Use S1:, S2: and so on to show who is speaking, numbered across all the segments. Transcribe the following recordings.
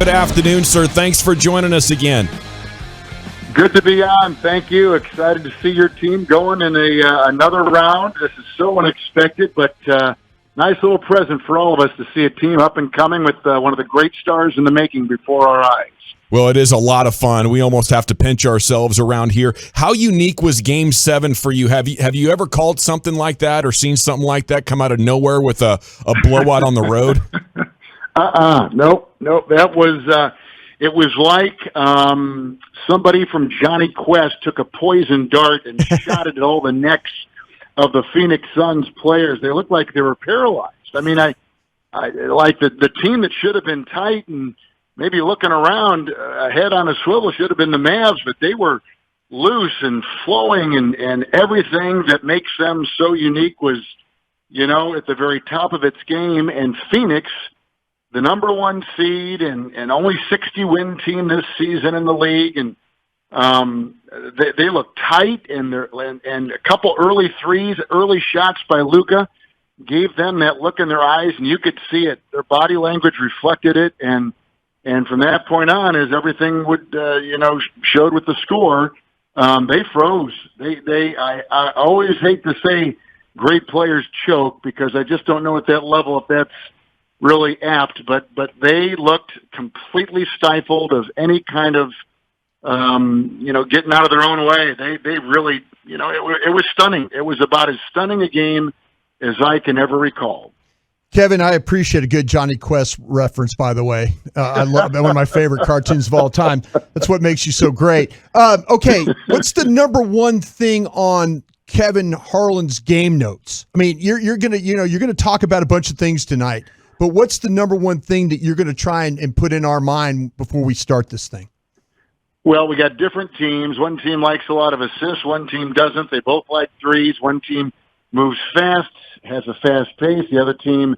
S1: Good afternoon, sir. Thanks for joining us again.
S2: Good to be on. Thank you. Excited to see your team going in another round. This is so unexpected, but nice little present for all of us to see a team up and coming with one of the great stars in the making before our eyes.
S1: Well, it is a lot of fun. We almost have to pinch ourselves around here. How unique was Game 7 for you? Have you ever called something like that or seen something like that come out of nowhere with a blowout on the road?
S2: Nope. That was it was like somebody from Johnny Quest took a poison dart and shot it at all the necks of the Phoenix Suns players. They looked like they were paralyzed. I mean, I like the team that should have been tight and maybe looking around, head on a swivel, should have been the Mavs, but they were loose and flowing, and everything that makes them so unique was, at the very top of its game. And Phoenix, the number one seed and only 60-win team this season in the league, and they look tight, and a couple early threes, early shots by Luka gave them that look in their eyes, and you could see it. Their body language reflected it, and from that point on, as everything would, showed with the score, they froze. I always hate to say great players choke because I just don't know at that level if that's really apt, but they looked completely stifled of any kind of, getting out of their own way. They really, it was stunning. It was about as stunning a game as I can ever recall.
S3: Kevin, I appreciate a good Johnny Quest reference, by the way. I love one of my favorite cartoons of all time. That's what makes you so great. Okay, what's the number one thing on Kevin Harlan's game notes? I mean, you're gonna talk about a bunch of things tonight, but what's the number one thing that you're gonna try and put in our mind before we start this thing?
S2: Well, we got different teams. One team likes a lot of assists. One team doesn't. They both like threes. One team moves fast, has a fast pace. The other team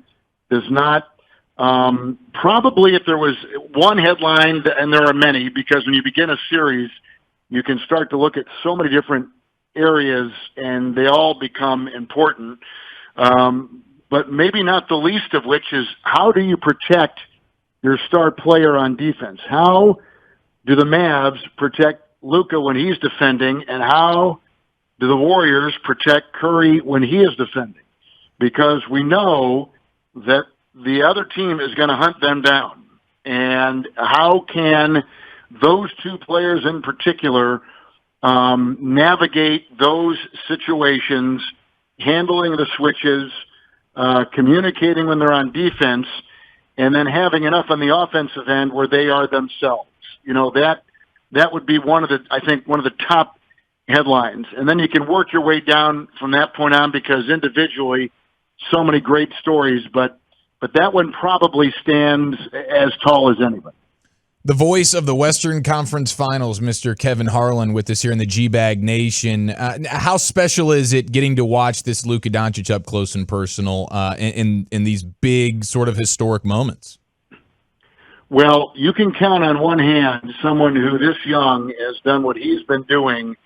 S2: does not. Probably if there was one headline, and there are many, because when you begin a series, you can start to look at so many different areas, and they all become important. But maybe not the least of which is, how do you protect your star player on defense? How do the Mavs protect Luka when he's defending, and how do the Warriors protect Curry when he is defending? Because we know that the other team is going to hunt them down. And how can those two players in particular navigate those situations, handling the switches, communicating when they're on defense, and then having enough on the offensive end where they are themselves? That would be one of the top headlines. And then you can work your way down from that point on, because individually, so many great stories, but that one probably stands as tall as anybody.
S4: The voice of the Western Conference Finals, Mr. Kevin Harlan, with us here in the GBag Nation. How special is it getting to watch this Luka Doncic up close and personal in these big sort of historic moments?
S2: Well, you can count on one hand someone who this young has done what he's been doing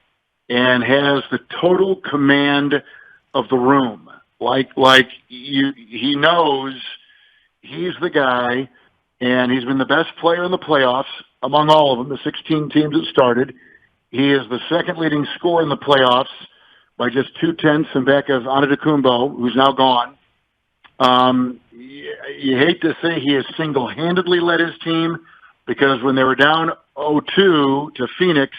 S2: and has the total command of the room. He knows he's the guy, and he's been the best player in the playoffs among all of them, the 16 teams that started. He is the second leading scorer in the playoffs by just 0.2 in back of Antetokounmpo, who's now gone. You hate to say he has single-handedly led his team, because when they were down 0-2 to Phoenix,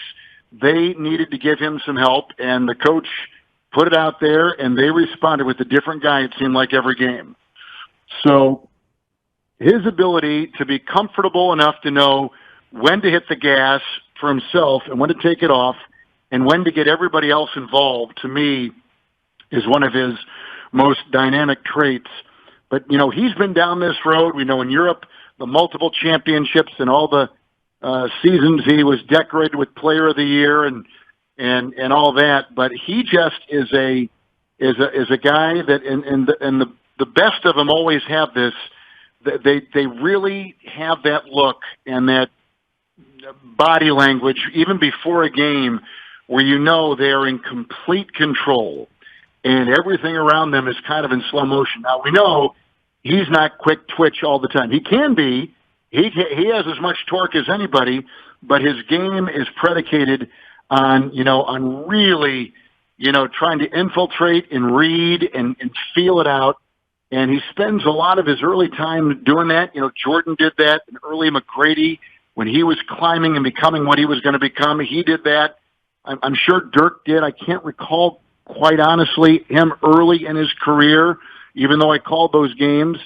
S2: they needed to give him some help, and the coach put it out there, and they responded with a different guy, it seemed like, every game. So his ability to be comfortable enough to know when to hit the gas for himself and when to take it off and when to get everybody else involved, to me, is one of his most dynamic traits. But, he's been down this road. We know in Europe, the multiple championships and all the seasons he was decorated with Player of the Year and all that. But he just is a guy that, and the best of them always have this. They really have that look and that body language, even before a game, where they are in complete control, and everything around them is kind of in slow motion. Now, we know he's not quick twitch all the time. He can be. he has as much torque as anybody, but his game is predicated on really trying to infiltrate and read and feel it out. And he spends a lot of his early time doing that. Jordan did that, and early McGrady, when he was climbing and becoming what he was going to become, he did that. I'm sure Dirk did. I can't recall, quite honestly, him early in his career, even though I called those games.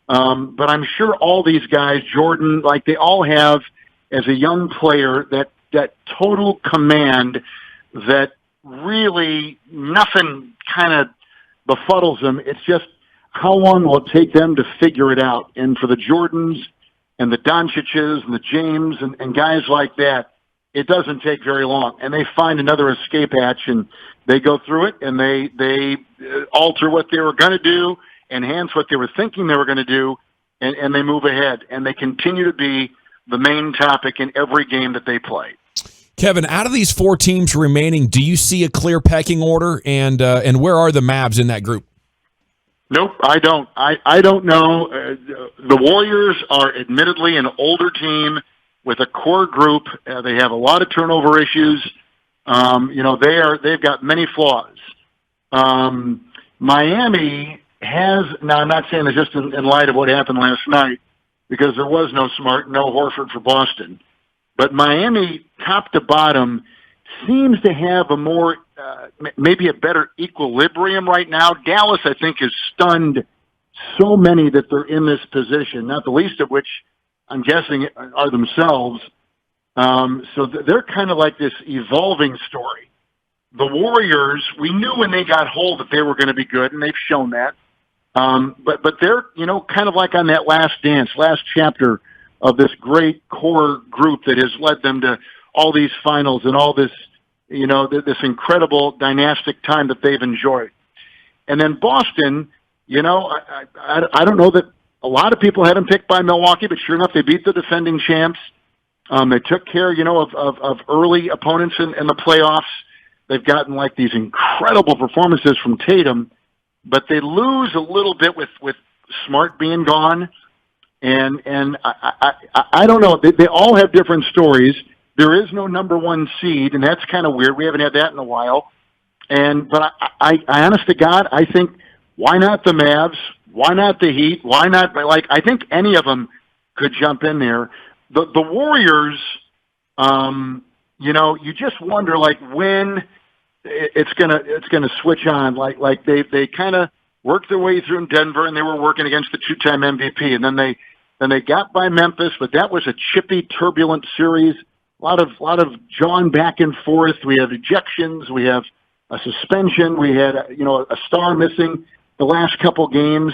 S2: But I'm sure all these guys, Jordan, like they all have, as a young player, that total command that really nothing kind of befuddles them. It's just how long will it take them to figure it out? And for the Jordans and the Doncic's and the James and guys like that, it doesn't take very long. And they find another escape hatch, and they go through it, and they alter what they were going to do, enhance what they were thinking they were going to do, and they move ahead. And they continue to be the main topic in every game that they play.
S1: Kevin, out of these 4 teams remaining, do you see a clear pecking order, and where are the Mavs in that group?
S2: Nope, I don't. I don't know. The Warriors are admittedly an older team with a core group. They have a lot of turnover issues. They've got many flaws. Miami has, now I'm not saying this just in light of what happened last night, because there was no Smart, no Horford for Boston. But Miami, top to bottom, seems to have a more, maybe a better equilibrium right now. Dallas, I think, has stunned so many that they're in this position, not the least of which I'm guessing are themselves. So they're kind of like this evolving story. The Warriors, we knew when they got hold that they were going to be good, and they've shown that. But they're, kind of like on that last dance, last chapter of this great core group that has led them to all these finals and all this, this incredible dynastic time that they've enjoyed. And then Boston, I don't know that a lot of people had them picked by Milwaukee, but sure enough, they beat the defending champs. They took care, of early opponents in the playoffs. They've gotten like these incredible performances from Tatum, but they lose a little bit with Smart being gone. And I don't know. They all have different stories. There is no number 1 seed, and that's kind of weird. We haven't had that in a while. But I honest to God, I think, why not the Mavs? Why not the Heat? Why not? I think any of them could jump in there. The Warriors, you just wonder when it's gonna switch on. Like they kind of worked their way through in Denver, and they were working against the 2-time MVP, and then they got by Memphis, but that was a chippy, turbulent series. A lot of jawing back and forth. We have ejections. We have a suspension. We had a star missing the last couple games.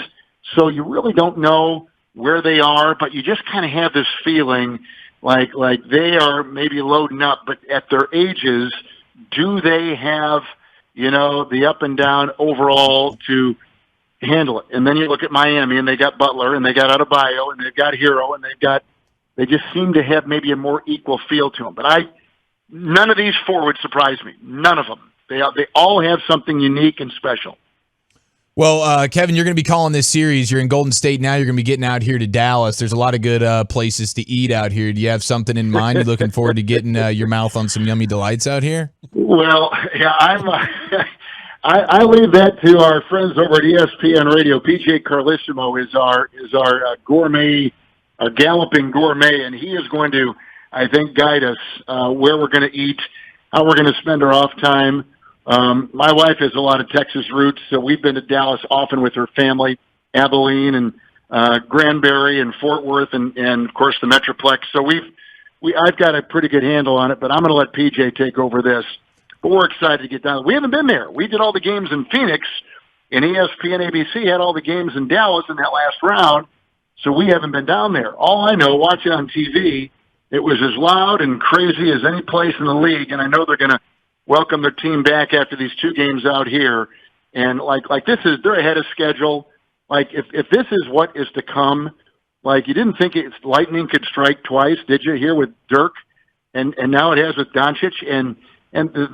S2: So you really don't know where they are, but you just kind of have this feeling like they are maybe loading up, but at their ages, do they have, the up and down overall to handle it? And then you look at Miami, and they got Butler, and they got Adebayo, and they've got Hero, and they just seem to have maybe a more equal feel to them. But none of these 4 would surprise me. None of them. They all have something unique and special.
S4: Well, Kevin, you're going to be calling this series. You're in Golden State now. You're going to be getting out here to Dallas. There's a lot of good places to eat out here. Do you have something in mind? You're looking forward to getting your mouth on some yummy delights out here?
S2: Well, yeah, I leave that to our friends over at ESPN Radio. PJ Carlissimo is our gourmet, our galloping gourmet, and he is going to, I think, guide us where we're going to eat, how we're going to spend our off time. My wife has a lot of Texas roots, so we've been to Dallas often with her family, Abilene and Granbury and Fort Worth and of course the Metroplex. So I've got a pretty good handle on it, but I'm going to let PJ take over this. But we're excited to get down. We haven't been there. We did all the games in Phoenix, and ESPN ABC had all the games in Dallas in that last round, so we haven't been down there. All I know, watching on TV, it was as loud and crazy as any place in the league, and I know they're going to welcome their team back after these 2 games out here. And they're ahead of schedule. If this is what is to come, you didn't think lightning could strike twice, did you, here with Dirk? And now it has with Doncic, and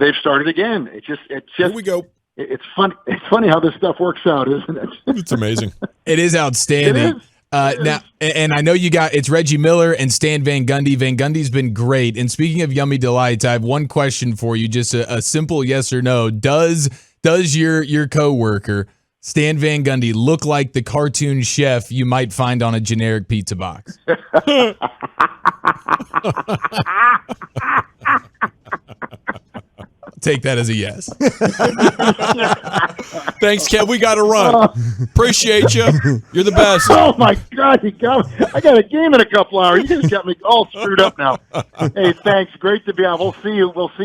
S2: they've started again. It's just
S1: here we go.
S2: It's fun. It's funny how this stuff works out, isn't it?
S1: It's amazing.
S4: It is outstanding.
S2: It is.
S4: Now, and I know you got it's Reggie Miller and Stan Van Gundy. Van Gundy's been great. And speaking of yummy delights, I have one question for you, just a simple yes or no. Does your coworker Stan Van Gundy look like the cartoon chef you might find on a generic pizza box? Take that as a yes.
S1: Thanks, Kev. We got to run. Appreciate you. You're the best.
S2: Oh my God, I got a game in a couple hours. You just got me all screwed up now. Hey, thanks. Great to be on. We'll see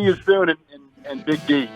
S2: you soon, and Big D.